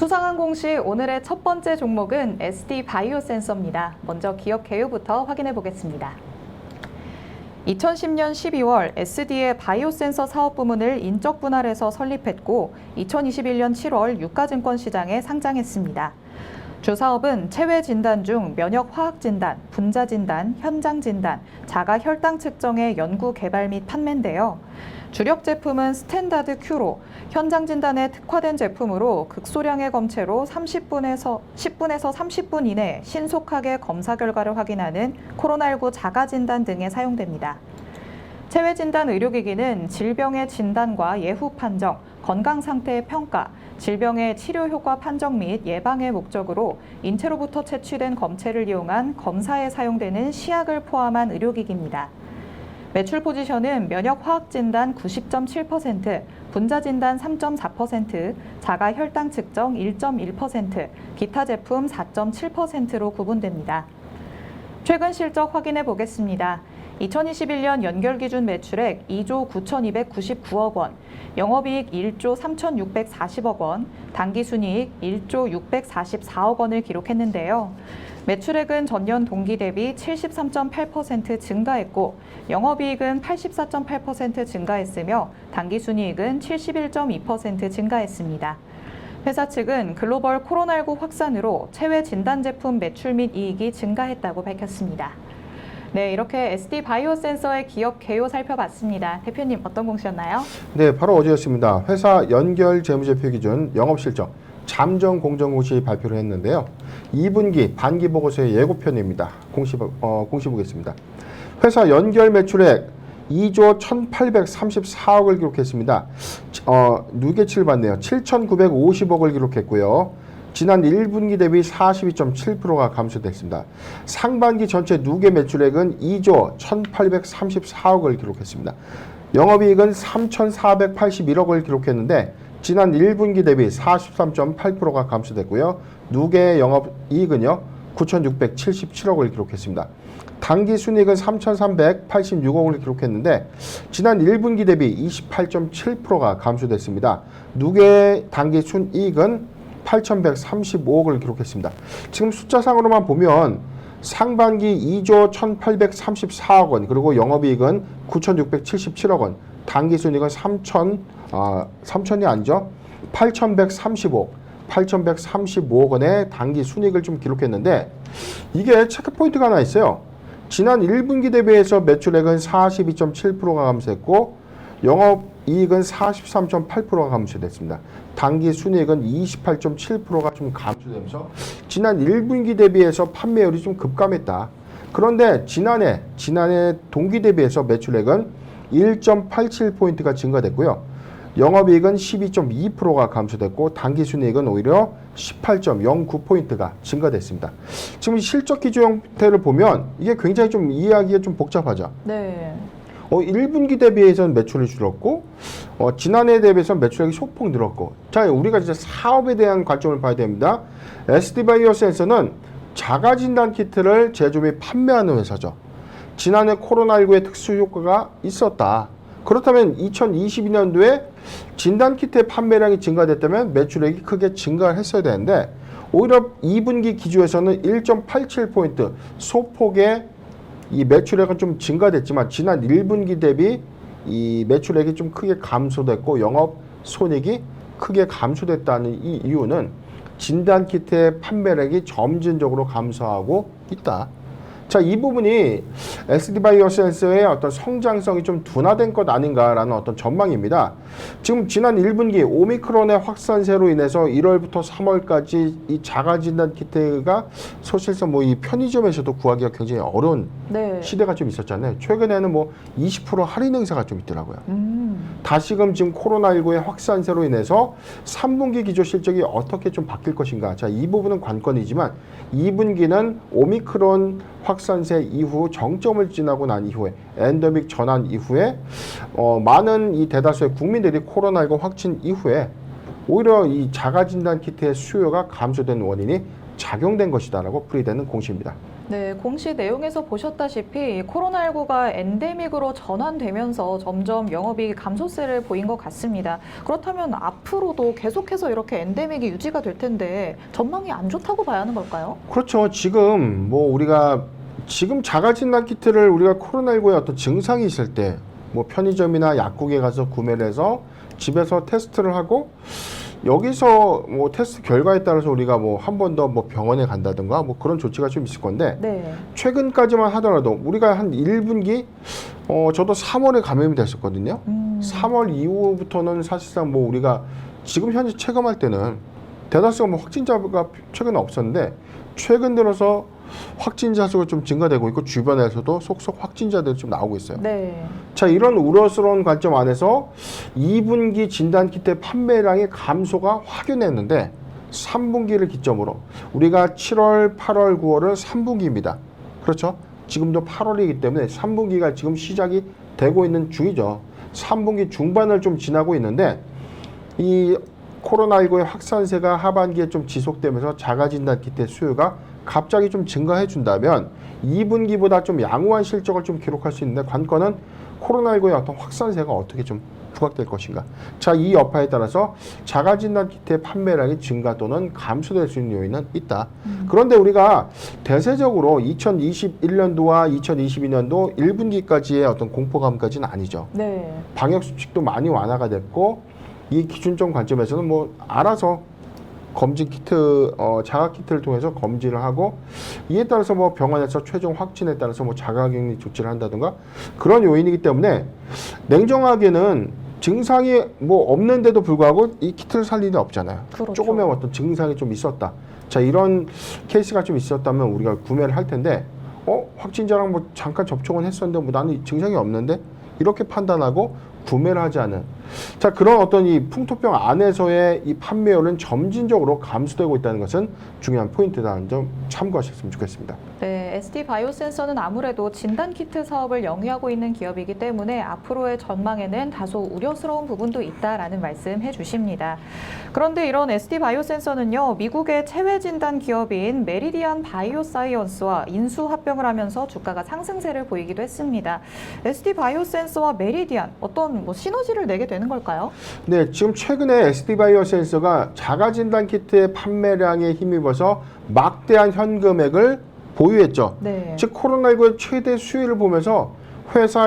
수상한 공시 오늘의 첫 번째 종목은 SD 바이오 센서입니다. 먼저 기업 개요부터 확인해 보겠습니다. 2010년 12월 SD의 바이오 센서 사업 부문을 인적 분할해서 설립했고 2021년 7월 유가증권 시장에 상장했습니다. 주 사업은 체외 진단 중 면역 화학 진단, 분자 진단, 현장 진단, 자가 혈당 측정의 연구 개발 및 판매인데요. 주력 제품은 스탠다드 큐로, 현장 진단에 특화된 제품으로 극소량의 검체로 10분에서 30분 이내에 신속하게 검사 결과를 확인하는 코로나19 자가 진단 등에 사용됩니다. 체외 진단 의료기기는 질병의 진단과 예후 판정, 건강 상태의 평가, 질병의 치료 효과 판정 및 예방의 목적으로 인체로부터 채취된 검체를 이용한 검사에 사용되는 시약을 포함한 의료기기입니다. 매출 포지션은 면역 화학 진단 90.7%, 분자 진단 3.4%, 자가 혈당 측정 1.1%, 기타 제품 4.7%로 구분됩니다. 최근 실적 확인해 보겠습니다. 2021년 연결 기준 매출액 2조 9,299억 원, 영업이익 1조 3,640억 원, 당기순이익 1조 644억 원을 기록했는데요. 매출액은 전년 동기 대비 73.8% 증가했고 영업이익은 84.8% 증가했으며 당기순이익은 71.2% 증가했습니다. 회사 측은 글로벌 코로나19 확산으로 체외 진단 제품 매출 및 이익이 증가했다고 밝혔습니다. 네, 이렇게 SD 바이오 센서의 기업 개요 살펴봤습니다. 대표님 어떤 공시였나요? 네, 바로 어제였습니다. 회사 연결 재무제표 기준 영업실적 잠정 공정공시 발표를 했는데요. 2분기 반기 보고서의 예고편입니다. 공시 보겠습니다. 회사 연결 매출액 2조 1,834억을 기록했습니다. 누계치를 봤네요. 7,950억을 기록했고요. 지난 1분기 대비 42.7%가 감소됐습니다. 상반기 전체 누계 매출액은 2조 1,834억을 기록했습니다. 영업이익은 3,481억을 기록했는데 지난 1분기 대비 43.8%가 감소됐고요. 누계 영업이익은요 9,677억을 기록했습니다. 당기순이익은 3,386억을 기록했는데 지난 1분기 대비 28.7%가 감소됐습니다. 누계 당기순이익은 8,135억을 기록했습니다. 지금 숫자상으로만 보면 상반기 2조 1,834억 원, 그리고 영업이익은 9,677억 원, 당기순이익은 3,000이 아니죠. 8,135억 원의 당기순이익을 좀 기록했는데 이게 체크포인트가 하나 있어요. 지난 1분기 대비해서 매출액은 42.7%가 감소했고 영업이익은 43.8%가 감소됐습니다. 당기순이익은 28.7%가 좀 감소되면서 지난 1분기 대비해서 판매율이 좀 급감했다. 그런데 지난해 동기 대비해서 매출액은 1.87포인트가 증가됐고요. 영업이익은 12.2%가 감소됐고 당기순이익은 오히려 18.09포인트가 증가됐습니다. 지금 실적 기조 형태를 보면 이게 굉장히 좀 이해하기가 좀 복잡하죠. 네. 1분기 대비해서는 매출이 줄었고 지난해 대비해서 매출액이 소폭 늘었고 자 우리가 진짜 사업에 대한 관점을 봐야 됩니다. SD바이오 센서는 자가진단 키트를 제조 및 판매하는 회사죠. 지난해 코로나19의 특수 효과가 있었다. 그렇다면 2022년도에 진단키트의 판매량이 증가됐다면 매출액이 크게 증가를 했어야 되는데 오히려 2분기 기준에서는 1.87포인트 소폭의 이 매출액은 좀 증가됐지만 지난 1분기 대비 이 매출액이 좀 크게 감소됐고 영업 손익이 크게 감소됐다는 이 이유는 진단키트의 판매량이 점진적으로 감소하고 있다. 자, 이 부분이 SD바이오 센서의 어떤 성장성이 좀 둔화된 것 아닌가라는 어떤 전망입니다. 지금 지난 1분기 오미크론의 확산세로 인해서 1월부터 3월까지 이 자가진단 키트가 사실상 뭐 이 편의점에서도 구하기가 굉장히 어려운 시대가 좀 있었잖아요. 최근에는 뭐 20% 할인 행사가 좀 있더라고요. 다시금 지금 코로나19의 확산세로 인해서 3분기 기조 실적이 어떻게 좀 바뀔 것인가. 자, 이 부분은 관건이지만 2분기는 오미크론 확산세 이후 정점을 지나고 난 이후에 엔데믹 전환 이후에 많은 이 대다수의 국민들이 코로나19 확진 이후에 오히려 이 자가진단 키트의 수요가 감소된 원인이 작용된 것이다라고 풀이되는 공시입니다. 네, 공시 내용에서 보셨다시피 코로나19가 엔데믹으로 전환되면서 점점 영업이익 감소세를 보인 것 같습니다. 그렇다면 앞으로도 계속해서 이렇게 엔데믹이 유지가 될 텐데 전망이 안 좋다고 봐야 하는 걸까요? 그렇죠. 지금 우리가 지금 자가진단 키트를 우리가 코로나19에 어떤 증상이 있을 때 편의점이나 약국에 가서 구매를 해서 집에서 테스트를 하고 여기서 테스트 결과에 따라서 우리가 한 번 더 병원에 간다든가 그런 조치가 좀 있을 건데 네. 최근까지만 하더라도 우리가 한 1분기 저도 3월에 감염이 됐었거든요. 3월 이후부터는 사실상 우리가 지금 현재 체감할 때는 대다수가 확진자가 최근에 없었는데 최근 들어서 확진자 수가 좀 증가되고 있고 주변에서도 속속 확진자들이 좀 나오고 있어요. 네. 자, 이런 우려스러운 관점 안에서 2분기 진단키트 판매량의 감소가 확연했는데 3분기를 기점으로 우리가 7월, 8월, 9월은 3분기입니다. 그렇죠? 지금도 8월이기 때문에 3분기가 지금 시작이 되고 있는 중이죠. 3분기 중반을 좀 지나고 있는데 이 코로나19의 확산세가 하반기에 좀 지속되면서 자가진단키트의 수요가 갑자기 좀 증가해 준다면 2분기보다 좀 양호한 실적을 좀 기록할 수 있는데 관건은 코로나19의 어떤 확산세가 어떻게 좀 부각될 것인가. 자, 이 여파에 따라서 자가진단 키트의 판매량이 증가 또는 감소될 수 있는 요인은 있다. 그런데 우리가 대세적으로 2021년도와 2022년도 1분기까지의 어떤 공포감까지는 아니죠. 네. 방역 수칙도 많이 완화가 됐고 이 기준점 관점에서는 알아서 검진 키트, 자가 키트를 통해서 검진을 하고 이에 따라서 병원에서 최종 확진에 따라서 자가격리 조치를 한다든가 그런 요인이기 때문에 냉정하게는 증상이 없는데도 불구하고 이 키트를 살 일이 없잖아요. 그렇죠. 조금의 어떤 증상이 좀 있었다. 자, 이런 케이스가 좀 있었다면 우리가 구매를 할 텐데 확진자랑 잠깐 접촉은 했었는데 나는 증상이 없는데 이렇게 판단하고 구매를 하지 않은 자 그런 어떤 이 풍토병 안에서의 이 판매율은 점진적으로 감소되고 있다는 것은 중요한 포인트다는 점 참고하셨으면 좋겠습니다. 네, ST 바이오센서는 아무래도 진단키트 사업을 영위하고 있는 기업이기 때문에 앞으로의 전망에는 다소 우려스러운 부분도 있다라는 말씀해 주십니다. 그런데 이런 ST 바이오센서는요, 미국의 체외 진단 기업인 메리디안 바이오사이언스와 인수 합병을 하면서 주가가 상승세를 보이기도 했습니다. ST 바이오센서와 메리디안 어떤 시너지를 내게 되는 걸까요? 네, 지금 최근에 ST바이오센서가 자가진단 키트의 판매량에 힘입어서 막대한 현금액을 보유했죠. 네. 즉 코로나19의 최대 수요를 보면서 회사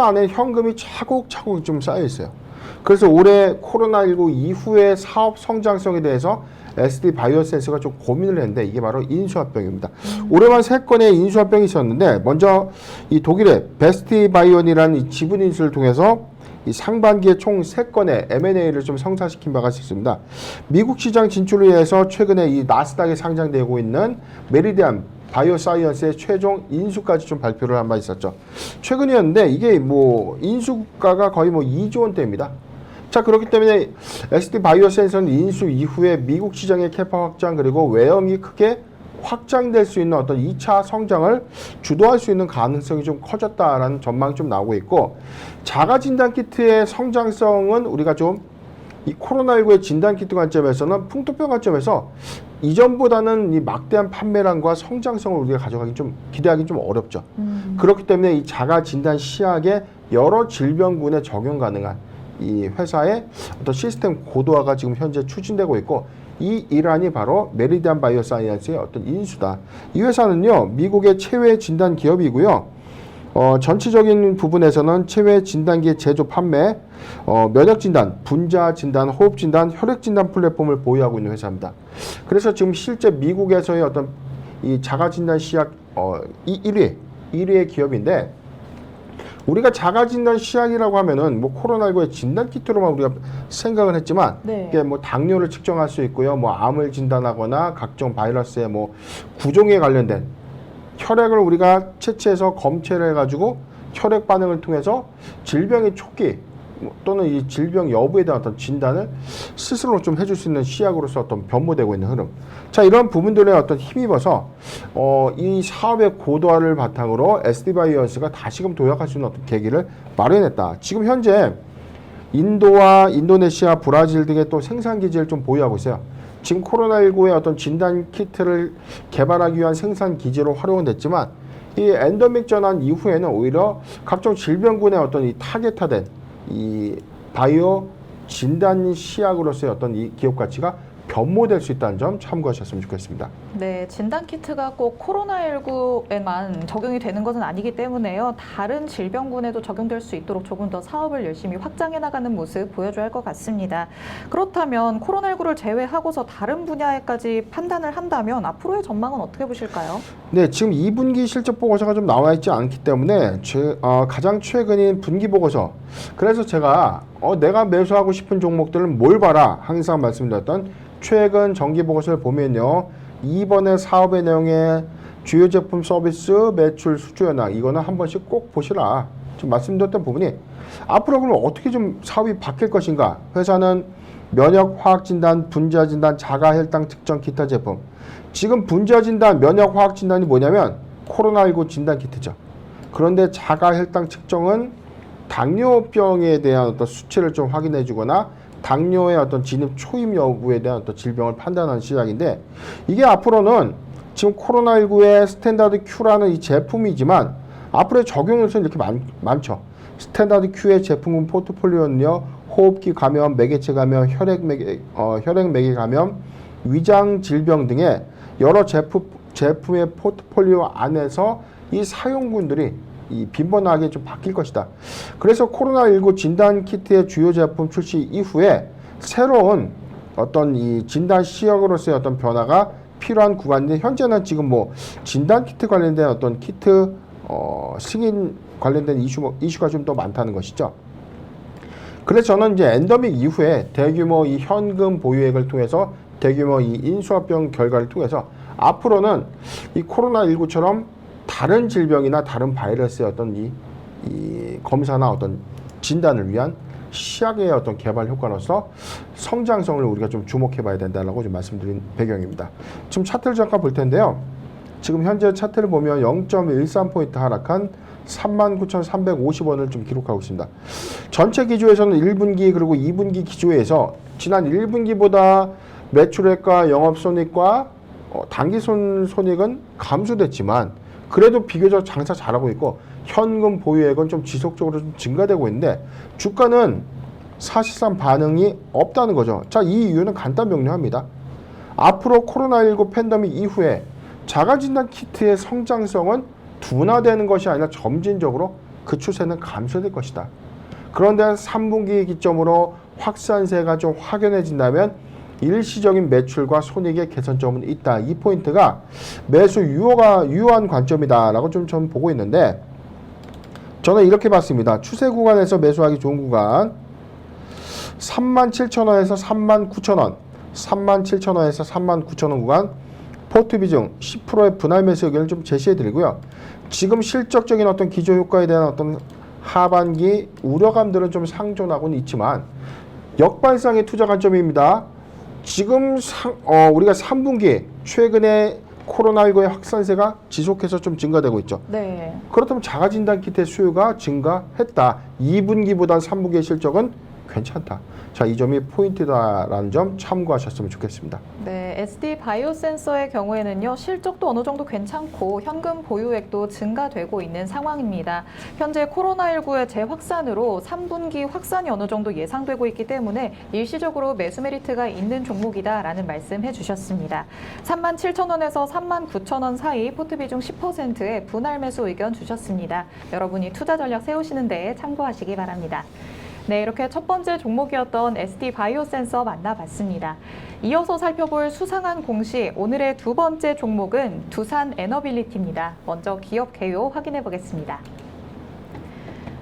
안에 현금이 차곡차곡 좀 쌓여 있어요. 그래서 올해 코로나19 이후의 사업 성장성에 대해서 ST바이오센서가 좀 고민을 했는데 이게 바로 인수합병입니다. 올해만 3건의 인수합병이 있었는데 먼저 이 독일의 베스티바이온이라는 이 지분 인수를 통해서 이 상반기에 총 3건의 M&A를 좀 성사시킨 바가 있었습니다. 미국 시장 진출을 위해서 최근에 이 나스닥에 상장되고 있는 메리디안 바이오사이언스의 최종 인수까지 좀 발표를 한 바 있었죠. 최근이었는데 이게 인수가가 거의 2조 원대입니다. 자, 그렇기 때문에 ST바이오센서는 인수 이후에 미국 시장의 캐파 확장 그리고 외형이 크게 확장될 수 있는 어떤 2차 성장을 주도할 수 있는 가능성이 좀 커졌다라는 전망이 좀 나오고 있고 자가진단키트의 성장성은 우리가 좀 이 코로나19의 진단키트 관점에서는 풍토병 관점에서 이전보다는 이 막대한 판매량과 성장성을 우리가 가져가기 좀 기대하기 좀 어렵죠. 그렇기 때문에 이 자가진단 시약의 여러 질병군에 적용 가능한 이 회사의 어떤 시스템 고도화가 지금 현재 추진되고 있고 이 일환이 바로 메리디안 바이오사이언스의 어떤 인수다. 이 회사는요 미국의 체외 진단 기업이고요. 전체적인 부분에서는 체외 진단기의 제조 판매, 면역 진단, 분자 진단, 호흡 진단, 혈액 진단 플랫폼을 보유하고 있는 회사입니다. 그래서 지금 실제 미국에서의 어떤 이 자가 진단 시약 1위의 기업인데 우리가 자가진단 시약이라고 하면은 코로나19의 진단 키트로만 우리가 생각을 했지만 네. 이게 당뇨를 측정할 수 있고요, 암을 진단하거나 각종 바이러스의 구종에 관련된 혈액을 우리가 채취해서 검체를 해가지고 혈액 반응을 통해서 질병의 초기 또는 이 질병 여부에 대한 어떤 진단을 스스로 좀 해줄 수 있는 시약으로서 어떤 변모되고 있는 흐름. 자, 이런 부분들에 어떤 힘입어서 이 사업의 고도화를 바탕으로 ST바이오스가 다시금 도약할 수 있는 어떤 계기를 마련했다. 지금 현재 인도와 인도네시아, 브라질 등의 또 생산 기지를 좀 보유하고 있어요. 지금 코로나19의 어떤 진단 키트를 개발하기 위한 생산 기지로 활용은 됐지만 이 엔데믹 전환 이후에는 오히려 각종 질병군의 어떤 이 타겟화된 이 바이오 진단 시약으로서의 어떤 이 기업 가치가 변모될 수 있다는 점 참고하셨으면 좋겠습니다. 네, 진단 키트가 꼭 코로나19에만 적용이 되는 것은 아니기 때문에요. 다른 질병군에도 적용될 수 있도록 조금 더 사업을 열심히 확장해 나가는 모습 보여줘야 할 것 같습니다. 그렇다면 코로나19를 제외하고서 다른 분야에까지 판단을 한다면 앞으로의 전망은 어떻게 보실까요? 네, 지금 2분기 실적 보고서가 좀 나와 있지 않기 때문에 가장 최근인 분기 보고서. 그래서 제가 내가 매수하고 싶은 종목들은 뭘 봐라 항상 말씀드렸던 최근 정기 보고서를 보면요. 이번에 사업의 내용에 주요 제품 서비스 매출 수주 현황 이거는 한 번씩 꼭 보시라. 지금 말씀드렸던 부분이 앞으로 그럼 어떻게 좀 사업이 바뀔 것인가. 회사는 면역 화학 진단, 분자 진단, 자가 혈당 특정 기타 제품. 지금 분자 진단, 면역 화학 진단이 뭐냐면 코로나19 진단 키트죠. 그런데 자가 혈당 측정은 당뇨병에 대한 어떤 수치를 좀 확인해 주거나 당뇨의 어떤 진입 초임 여부에 대한 어떤 질병을 판단하는 시작인데 이게 앞으로는 지금 코로나19의 스탠다드 Q라는 이 제품이지만 앞으로의 적용률은 이렇게 많죠. 스탠다드 Q의 제품군 포트폴리오는요. 호흡기 감염, 매개체 감염, 혈액매개 감염, 위장 질병 등의 여러 제품의 포트폴리오 안에서 이 사용군들이 이 빈번하게 좀 바뀔 것이다. 그래서 코로나19 진단 키트의 주요 제품 출시 이후에 새로운 어떤 이 진단 시역으로서의 어떤 변화가 필요한 구간인데 현재는 지금 뭐 진단 키트 관련된 어떤 키트 승인 관련된 이슈가 좀 더 많다는 것이죠. 그래서 저는 이제 엔데믹 이후에 대규모 이 현금 보유액을 통해서 대규모 이 인수합병 결과를 통해서 앞으로는 이 코로나19처럼 다른 질병이나 다른 바이러스의 어떤 이 검사나 어떤 진단을 위한 시약의 어떤 개발 효과로서 성장성을 우리가 좀 주목해 봐야 된다라고 좀 말씀드린 배경입니다. 지금 차트를 잠깐 볼 텐데요. 지금 현재 차트를 보면 0.13포인트 하락한 39,350원을 좀 기록하고 있습니다. 전체 기조에서는 1분기 그리고 2분기 기조에서 지난 1분기보다 매출액과 영업손익과 당기손익은 감소됐지만 그래도 비교적 장사 잘하고 있고 현금 보유액은 좀 지속적으로 좀 증가되고 있는데 주가는 사실상 반응이 없다는 거죠. 자, 이 이유는 간단 명료합니다. 앞으로 코로나19 팬데믹 이후에 자가진단 키트의 성장성은 둔화되는 것이 아니라 점진적으로 그 추세는 감소될 것이다. 그런데 3분기 기점으로 확산세가 좀 확연해진다면 일시적인 매출과 손익의 개선점은 있다. 이 포인트가 매수 유효한 관점이다라고 좀 저는 보고 있는데 저는 이렇게 봤습니다. 추세 구간에서 매수하기 좋은 구간 37,000원에서 39,000원 37,000원에서 39,000원 구간 포트 비중 10%의 분할 매수 의견을 좀 제시해 드리고요. 지금 실적적인 어떤 기조 효과에 대한 어떤 하반기 우려감들은 좀 상존하고는 있지만 역발상의 투자 관점입니다. 지금 우리가 3분기 최근에 코로나19의 확산세가 지속해서 좀 증가되고 있죠. 네. 그렇다면 자가진단 키트의 수요가 증가했다. 2분기보다 3분기의 실적은 괜찮다. 자, 이 점이 포인트다라는 점 참고하셨으면 좋겠습니다. 네, SD 바이오센서의 경우에는요, 실적도 어느 정도 괜찮고 현금 보유액도 증가되고 있는 상황입니다. 현재 코로나19의 재확산으로 3분기 확산이 어느 정도 예상되고 있기 때문에 일시적으로 매수 메리트가 있는 종목이다라는 말씀해 주셨습니다. 37,000원에서 39,000원 사이 포트 비중 10%의 분할 매수 의견 주셨습니다. 여러분이 투자 전략 세우시는 데 참고하시기 바랍니다. 네, 이렇게 첫 번째 종목이었던 SD 바이오센서 만나봤습니다. 이어서 살펴볼 수상한 공시, 오늘의 두 번째 종목은 두산 에너빌리티입니다. 먼저 기업 개요 확인해 보겠습니다.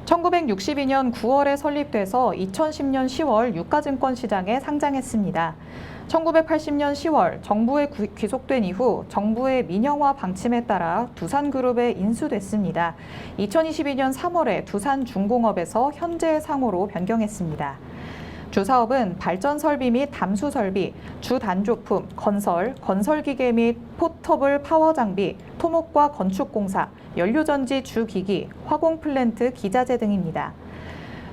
1962년 9월에 설립돼서 2010년 10월 유가증권 시장에 상장했습니다. 1980년 10월 정부에 귀속된 이후 정부의 민영화 방침에 따라 두산그룹에 인수됐습니다. 2022년 3월에 두산중공업에서 현재 상호로 변경했습니다. 주 사업은 발전 설비 및 담수 설비, 주 단조품, 건설기계 및 포터블 파워 장비, 토목과 건축공사, 연료전지 주기기, 화공플랜트 기자재 등입니다.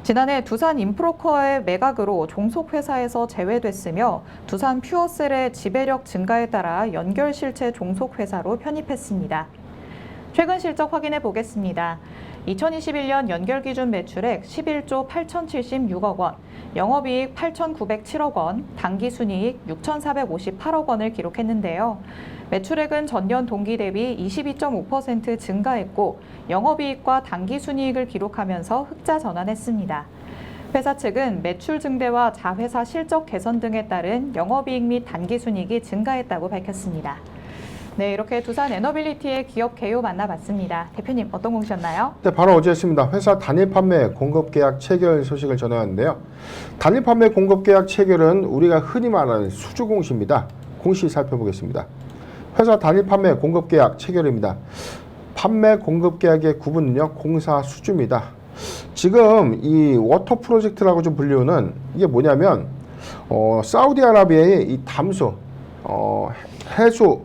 지난해 두산 인프로커의 매각으로 종속회사에서 제외됐으며 두산 퓨어셀의 지배력 증가에 따라 연결실체 종속회사로 편입했습니다. 최근 실적 확인해 보겠습니다. 2021년 연결기준 매출액 11조 8,076억 원, 영업이익 8,907억 원, 당기순이익 6,458억 원을 기록했는데요. 매출액은 전년 동기 대비 22.5% 증가했고 영업이익과 당기순이익을 기록하면서 흑자 전환했습니다. 회사 측은 매출 증대와 자회사 실적 개선 등에 따른 영업이익 및 당기순이익이 증가했다고 밝혔습니다. 네, 이렇게 두산 에너빌리티의 기업 개요 만나봤습니다. 대표님 어떤 공시였나요? 네, 바로 어제였습니다. 회사 단일 판매 공급 계약 체결 소식을 전해왔는데요. 단일 판매 공급 계약 체결은 우리가 흔히 말하는 수주 공시입니다. 공시 살펴보겠습니다. 회사 단일 판매 공급 계약 체결입니다. 판매 공급 계약의 구분은요, 공사 수주입니다. 지금 이 워터 프로젝트라고 좀 불리우는 이게 뭐냐면 사우디아라비아의 이 담수, 해수,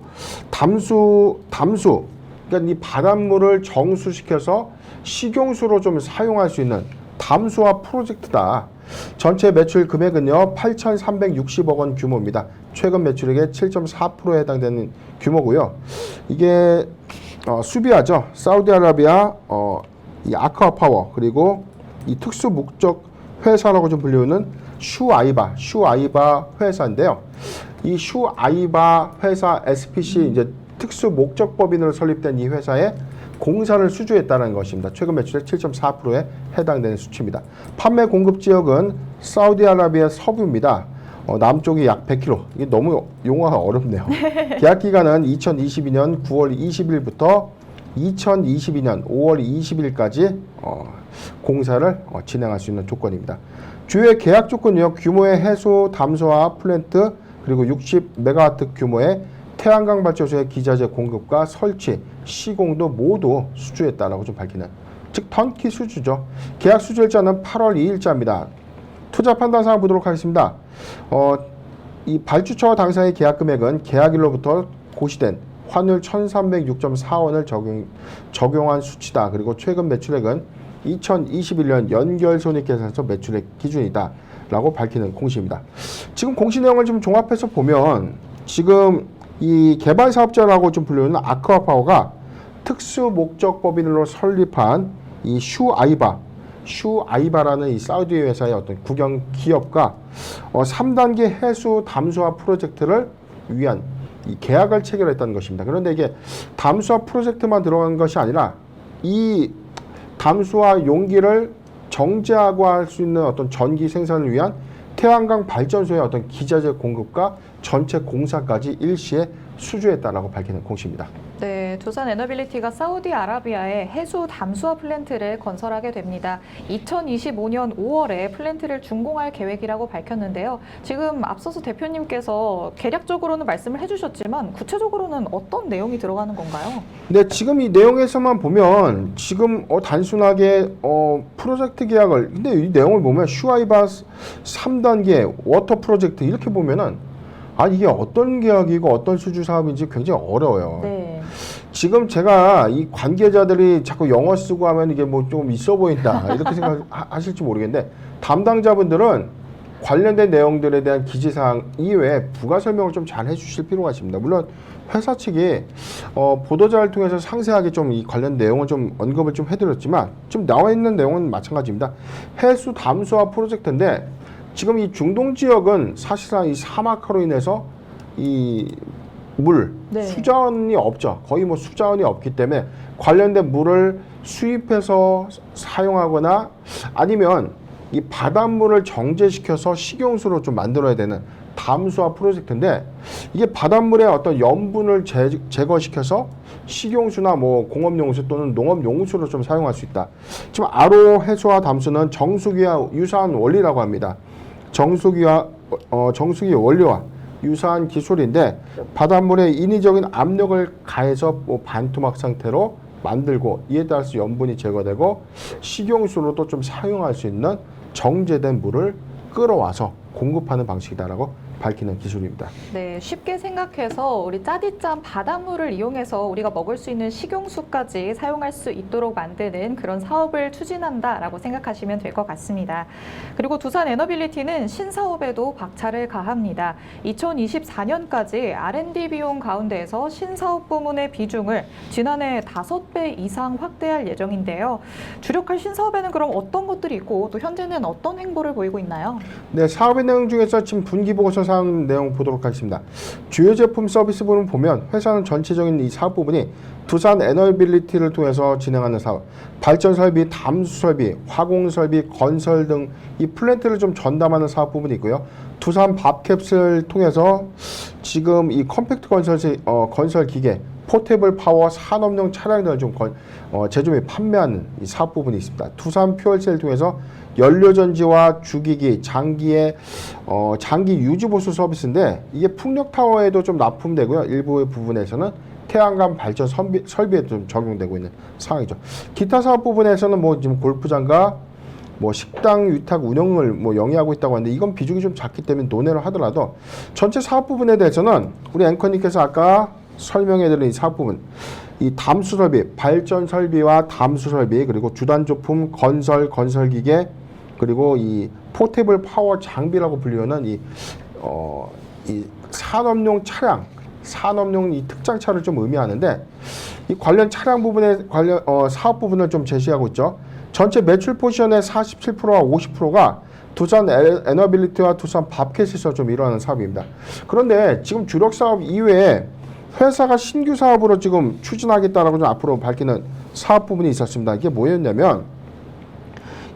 담수, 그러니까 이 바닷물을 정수시켜서 식용수로 좀 사용할 수 있는 담수화 프로젝트다. 전체 매출 금액은요 8,360억 원 규모입니다. 최근 매출액의 7.4%에 해당되는 규모고요. 이게 수비하죠. 사우디아라비아 이 아쿠아파워 그리고 이 특수 목적 회사라고 좀 불리우는 슈아이바 회사인데요. 이 슈아이바 회사 SPC 이제 특수 목적 법인으로 설립된 이 회사에 공사를 수주했다는 것입니다. 최근 매출액 7.4%에 해당되는 수치입니다. 판매 공급 지역은 사우디아라비아 서부입니다. 남쪽이 약 100km. 이게 너무 용어가 어렵네요. 계약 기간은 2022년 9월 20일부터 2022년 5월 20일까지 공사를 진행할 수 있는 조건입니다. 주요 계약 조건이요. 규모의 해수 담수화 플랜트 그리고 60메가와트 규모의 태양광 발전소의 기자재 공급과 설치, 시공도 모두 수주했다라고 좀 밝히는, 즉 턴키 수주죠. 계약 수주 일자는 8월 2일자입니다. 투자 판단 사항 보도록 하겠습니다. 이 발주처 당사의 계약 금액은 계약일로부터 고시된 환율 1,306.4원을 적용한 수치다. 그리고 최근 매출액은 2021년 연결손익계산서 매출액 기준이다. 라고 밝히는 공시입니다. 지금 공시 내용을 좀 종합해서 보면 지금 이 개발 사업자라고 좀 불리는 아쿠아파워가 특수 목적 법인으로 설립한 이 슈아이바라는 이 사우디 회사의 어떤 국영 기업과 3단계 해수 담수화 프로젝트를 위한 이 계약을 체결했다는 것입니다. 그런데 이게 담수화 프로젝트만 들어간 것이 아니라 이 담수화 용기를 정제하고 할 수 있는 어떤 전기 생산을 위한 태양광 발전소의 어떤 기자재 공급과 전체 공사까지 일시에 수주했다라고 밝히는 공시입니다. 네, 두산 에너빌리티가 사우디아라비아에 해수 담수화 플랜트를 건설하게 됩니다. 2025년 5월에 플랜트를 준공할 계획이라고 밝혔는데요. 지금 앞서서 대표님께서 개략적으로는 말씀을 해주셨지만 구체적으로는 어떤 내용이 들어가는 건가요? 네, 지금 이 내용에서만 보면 지금 단순하게 프로젝트 계약을, 근데 이 내용을 보면 슈아이바 3단계 워터 프로젝트 이렇게 보면은 이게 어떤 계약이고 어떤 수주 사업인지 굉장히 어려워요. 네. 지금 제가 이 관계자들이 자꾸 영어 쓰고 하면 이게 뭐 좀 있어 보인다 이렇게 생각하실지 모르겠는데, 담당자분들은 관련된 내용들에 대한 기재사항 이외에 부가 설명을 좀 잘 해주실 필요가 있습니다. 물론 회사 측이 보도자를 통해서 상세하게 좀 이 관련 내용을 좀 언급을 좀 해드렸지만 지금 나와 있는 내용은 마찬가지입니다. 해수 담수화 프로젝트인데 지금 이 중동 지역은 사실상 이 사막화로 인해서 이 물, 네. 수자원이 없죠. 거의 뭐 수자원이 없기 때문에 관련된 물을 수입해서 사용하거나 아니면 이 바닷물을 정제시켜서 식용수로 좀 만들어야 되는 담수화 프로젝트인데, 이게 바닷물의 어떤 염분을 제거시켜서 식용수나 뭐 공업용수 또는 농업용수로 좀 사용할 수 있다. 지금 RO 해수와 담수는 정수기와 유사한 원리라고 합니다. 정수기 원리와 유사한 기술인데 바닷물에 인위적인 압력을 가해서 뭐 반토막 상태로 만들고 이에 따라서 염분이 제거되고 식용수로도 좀 사용할 수 있는 정제된 물을 끌어와서 공급하는 방식이다라고 밝히는 기술입니다. 네, 쉽게 생각해서 우리 짜디짠 바닷물을 이용해서 우리가 먹을 수 있는 식용수까지 사용할 수 있도록 만드는 그런 사업을 추진한다라고 생각하시면 될 것 같습니다. 그리고 두산 에너빌리티는 신사업에도 박차를 가합니다. 2024년까지 R&D 비용 가운데에서 신사업 부문의 비중을 지난해 5배 이상 확대할 예정인데요. 주력할 신사업에는 그럼 어떤 것들이 있고 또 현재는 어떤 행보를 보이고 있나요? 네, 사업의 내용 중에서 지금 분기보고서 사항 내용 보도록 하겠습니다. 주요 제품 서비스 부분 보면 회사는 전체적인 이 사업 부분이 두산 에너빌리티를 통해서 진행하는 사업, 발전 설비, 담수 설비, 화공 설비, 건설 등 이 플랜트를 좀 전담하는 사업 부분이 있고요. 두산 밥캡슐을 통해서 지금 이 컴팩트 건설 기계, 포테이블 파워 산업용 차량들을 좀 제조 및 판매하는 이 사업 부분이 있습니다. 두산 퓨얼셀을 통해서 연료전지와 주기기, 장기 유지 보수 서비스인데 이게 풍력 타워에도 좀 납품되고요. 일부 부분에서는 태양광 발전 설비에도 좀 적용되고 있는 상황이죠. 기타 사업 부분에서는 뭐 지금 골프장과 뭐 식당 위탁 운영을 뭐 영위하고 있다고 하는데 이건 비중이 좀 작기 때문에 논의를 하더라도 전체 사업 부분에 대해서는 우리 앵커님께서 아까 설명해드린 이 사업 부분, 이 담수 설비, 발전 설비와 담수 설비, 그리고 주단 조품, 건설 기계, 그리고 이 포테이블 파워 장비라고 불리는 이 산업용 차량, 산업용 이 특장차를 좀 의미하는데 이 관련 차량 부분에 사업 부분을 좀 제시하고 있죠. 전체 매출 포지션의 47%와 50%가 두산 에너빌리티와 두산 밥켓에서 좀 일어나는 사업입니다. 그런데 지금 주력 사업 이외에 회사가 신규 사업으로 지금 추진하겠다라고 좀 앞으로 밝히는 사업 부분이 있었습니다. 이게 뭐였냐면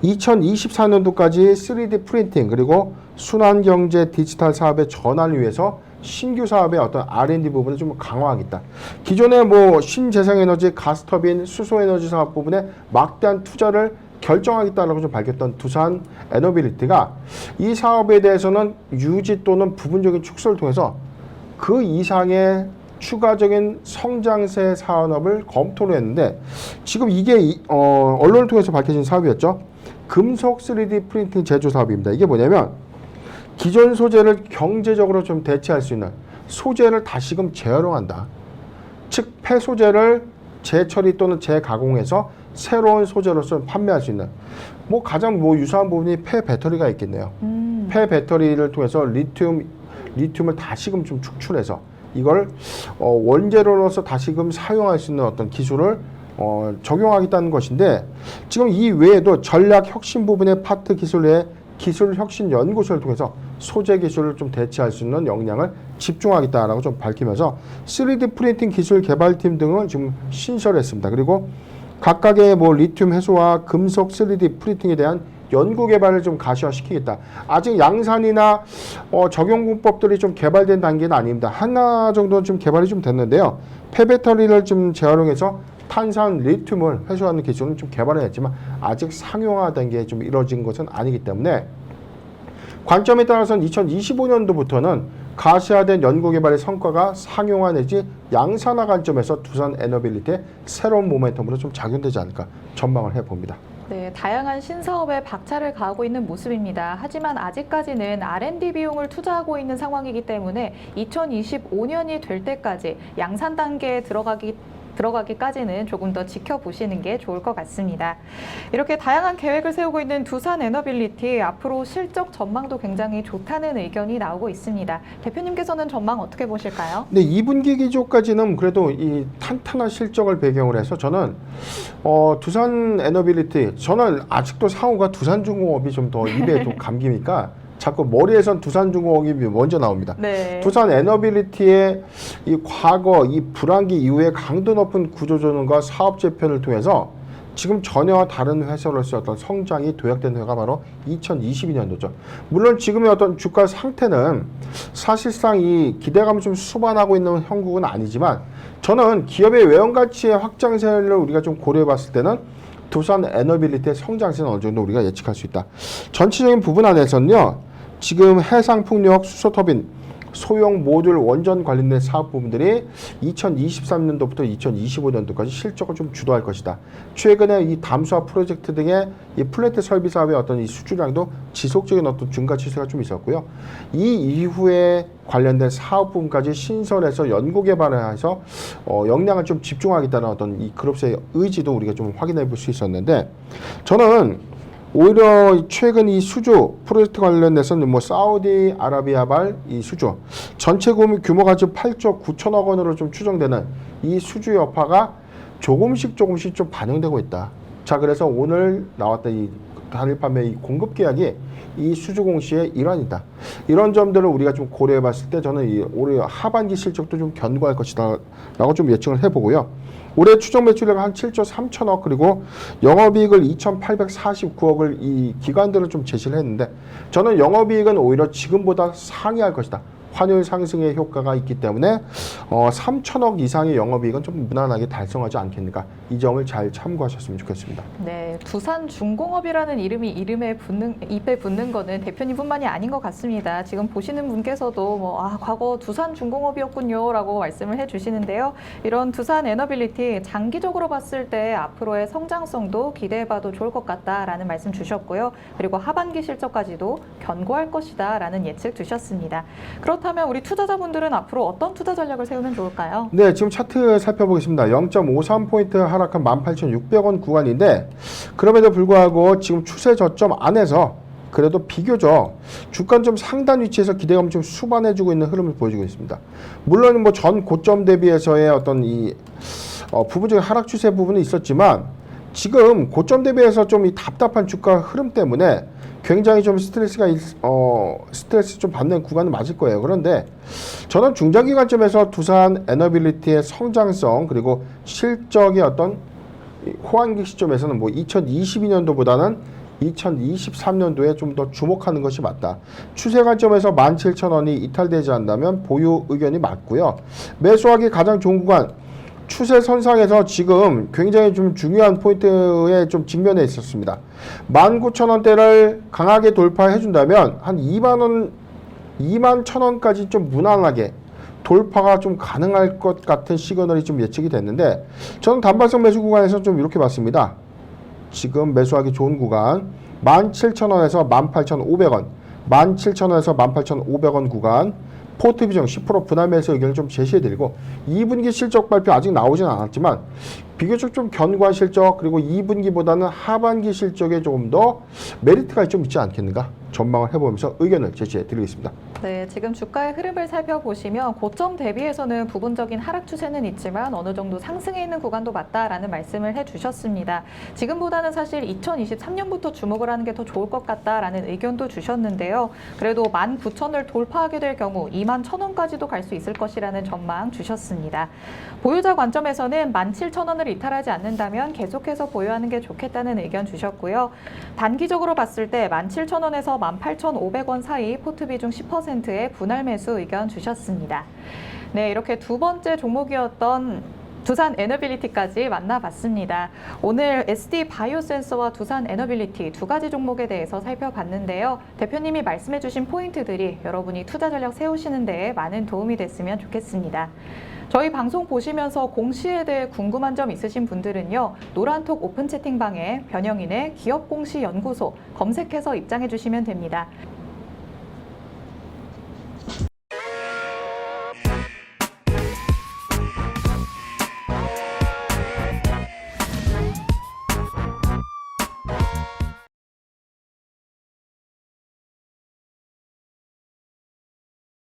2024년도까지 3D 프린팅 그리고 순환경제 디지털 사업의 전환을 위해서 신규 사업의 어떤 R&D 부분을 좀 강화하겠다. 기존의 뭐 신재생에너지, 가스터빈, 수소에너지 사업 부분에 막대한 투자를 결정하겠다라고 좀 밝혔던 두산 에너빌리티가 이 사업에 대해서는 유지 또는 부분적인 축소를 통해서 그 이상의 추가적인 성장세 산업을 검토를 했는데 지금 이게 언론을 통해서 밝혀진 사업이었죠. 금속 3D 프린팅 제조 사업입니다. 이게 뭐냐면 기존 소재를 경제적으로 좀 대체할 수 있는 소재를 다시금 재활용한다. 즉 폐소재를 재처리 또는 재가공해서 새로운 소재로서 판매할 수 있는 뭐 가장 뭐 유사한 부분이 폐배터리가 있겠네요. 폐배터리를 통해서 리튬을 다시금 좀 축출해서 이걸 원재료로서 다시금 사용할 수 있는 어떤 기술을 적용하겠다는 것인데 지금 이 외에도 전략 혁신 부분의 파트 기술의 기술 혁신 연구소를 통해서 소재 기술을 좀 대체할 수 있는 역량을 집중하겠다라고 좀 밝히면서 3D 프린팅 기술 개발팀 등을 지금 신설했습니다. 그리고 각각의 뭐 리튬 해소와 금속 3D 프린팅에 대한 연구 개발을 좀 가시화시키겠다. 아직 양산이나 적용 공법들이 좀 개발된 단계는 아닙니다. 하나 정도 좀 개발이 좀 됐는데요. 폐배터리를 좀 재활용해서 탄산 리튬을 회수하는 기술은 좀 개발을 했지만 아직 상용화 단계에 좀 이루어진 것은 아니기 때문에 관점에 따라서는 2025년도부터는 가시화된 연구 개발의 성과가 상용화 내지 양산화 관점에서 두산 에너빌리티의 새로운 모멘텀으로 좀 작용되지 않을까 전망을 해봅니다. 네, 다양한 신사업에 박차를 가하고 있는 모습입니다. 하지만 아직까지는 R&D 비용을 투자하고 있는 상황이기 때문에 2025년이 될 때까지 양산 단계에 들어가기까지는 조금 더 지켜보시는 게 좋을 것 같습니다. 이렇게 다양한 계획을 세우고 있는 두산 에너빌리티 앞으로 실적 전망도 굉장히 좋다는 의견이 나오고 있습니다. 대표님께서는 전망 어떻게 보실까요? 네, 2분기 기조까지는 그래도 이 탄탄한 실적을 배경으로 해서 저는 두산 에너빌리티 저는 아직도 상호가 두산중공업이 좀 더 입에 또 감기니까 자꾸 머리에선 두산중공업이 먼저 나옵니다. 네. 두산 에너빌리티의 이 과거 이 불황기 이후에 강도 높은 구조조정과 사업 재편을 통해서 지금 전혀 다른 회사로서 어떤 성장이 도약된 해가 바로 2022년도죠. 물론 지금의 어떤 주가 상태는 사실상 이 기대감을 좀 수반하고 있는 형국은 아니지만 저는 기업의 외형가치의 확장세를 우리가 좀 고려해 봤을 때는 두산 에너빌리티의 성장세는 어느 정도 우리가 예측할 수 있다. 전체적인 부분 안에서는요. 지금 해상풍력, 수소터빈, 소형 모듈 원전 관련된 사업 부문들이 2023년도부터 2025년도까지 실적을 좀 주도할 것이다. 최근에 이 담수화 프로젝트 등의 이 플랜트 설비 사업의 어떤 이 수주량도 지속적인 어떤 증가 추세가 좀 있었고요. 이 이후에 관련된 사업 부문까지 신설해서 연구개발을 해서 역량을 좀 집중하겠다는 어떤 이 그룹의 의지도 우리가 좀 확인해 볼 수 있었는데, 저는 오히려 최근 이 수주 프로젝트 관련해서는 뭐 사우디아라비아발 이 수주 전체 규모가 지금 8조 9천억 원으로 좀 추정되는 이 수주 여파가 조금씩 좀 반영되고 있다. 자, 그래서 오늘 나왔던 이 단일 판매 이 공급 계약이 이 수주 공시의 일환이다. 이런 점들을 우리가 좀 고려해 봤을 때 저는 이 올해 하반기 실적도 좀 견고할 것이다 라고 좀 예측을 해보고요. 올해 추정 매출액 한 7조 3천억, 그리고 영업이익을 2,849억을 이 기관들은 좀 제시를 했는데, 저는 영업이익은 오히려 지금보다 상회할 것이다. 환율 상승의 효과가 있기 때문에 3천억 이상의 영업이익은 좀 무난하게 달성하지 않겠는가. 이 점을 잘 참고하셨으면 좋겠습니다. 네, 두산중공업이라는 이름이 입에 붙는 거는 대표님뿐만이 아닌 것 같습니다. 지금 보시는 분께서도 과거 두산중공업이었군요라고 말씀을 해주시는데요. 이런 두산 에너빌리티 장기적으로 봤을 때 앞으로의 성장성도 기대해봐도 좋을 것 같다라는 말씀 주셨고요. 그리고 하반기 실적까지도 견고할 것이다라는 예측 주셨습니다. 그렇다면 우리 투자자분들은 앞으로 어떤 투자 전략을 세우면 좋을까요? 네, 지금 차트 살펴보겠습니다. 0.53포인트 하락한 18,600원 구간인데, 그럼에도 불구하고 지금 추세 저점 안에서 그래도 비교적 주가는 좀 상단 위치에서 기대감 좀 수반해주고 있는 흐름을 보여주고 있습니다. 물론 뭐 전 고점 대비해서의 어떤 이 부분적인 하락 추세 부분은 있었지만, 지금 고점 대비해서 좀 이 답답한 주가 흐름 때문에 굉장히 좀 스트레스 좀 받는 구간은 맞을 거예요. 그런데 저는 중장기 관점에서 두산 에너빌리티의 성장성, 그리고 실적의 어떤 호황기 시점에서는 뭐 2022년도보다는 2023년도에 좀 더 주목하는 것이 맞다. 추세 관점에서 17,000원이 이탈되지 않는다면 보유 의견이 맞고요. 매수하기 가장 좋은 구간, 추세 선상에서 지금 굉장히 좀 중요한 포인트에 좀 직면해 있었습니다. 19,000원대를 강하게 돌파해 준다면 한 21,000원까지 좀 무난하게 돌파가 좀 가능할 것 같은 시그널이 좀 예측이 됐는데, 저는 단발성 매수 구간에서 좀 이렇게 봤습니다. 지금 매수하기 좋은 구간 17,000원에서 18,500원, 17,000원에서 18,500원 구간 포트 비중 10% 분할 매수 의견을 좀 제시해드리고, 2분기 실적 발표 아직 나오진 않았지만 비교적 좀 견고한 실적, 그리고 2분기보다는 하반기 실적에 조금 더 메리트가 좀 있지 않겠는가 전망을 해보면서 의견을 제시해드리겠습니다. 네, 지금 주가의 흐름을 살펴보시면 고점 대비해서는 부분적인 하락 추세는 있지만 어느 정도 상승해 있는 구간도 맞다라는 말씀을 해주셨습니다. 지금보다는 사실 2023년부터 주목을 하는 게 더 좋을 것 같다라는 의견도 주셨는데요. 그래도 19,000원을 돌파하게 될 경우 21,000원까지도 갈 수 있을 것이라는 전망 주셨습니다. 보유자 관점에서는 17,000원을 이탈하지 않는다면 계속해서 보유하는 게 좋겠다는 의견 주셨고요. 단기적으로 봤을 때 17,000원에서 18,500원 사이 포트 비중 10%의 분할 매수 의견 주셨습니다. 네, 이렇게 두 번째 종목이었던 두산 에너빌리티까지 만나봤습니다. 오늘 SD 바이오센서와 두산 에너빌리티 두 가지 종목에 대해서 살펴봤는데요. 대표님이 말씀해주신 포인트들이 여러분이 투자 전략 세우시는 데에 많은 도움이 됐으면 좋겠습니다. 저희 방송 보시면서 공시에 대해 궁금한 점 있으신 분들은요, 노란톡 오픈 채팅방에 변형인의 기업공시연구소 검색해서 입장해 주시면 됩니다.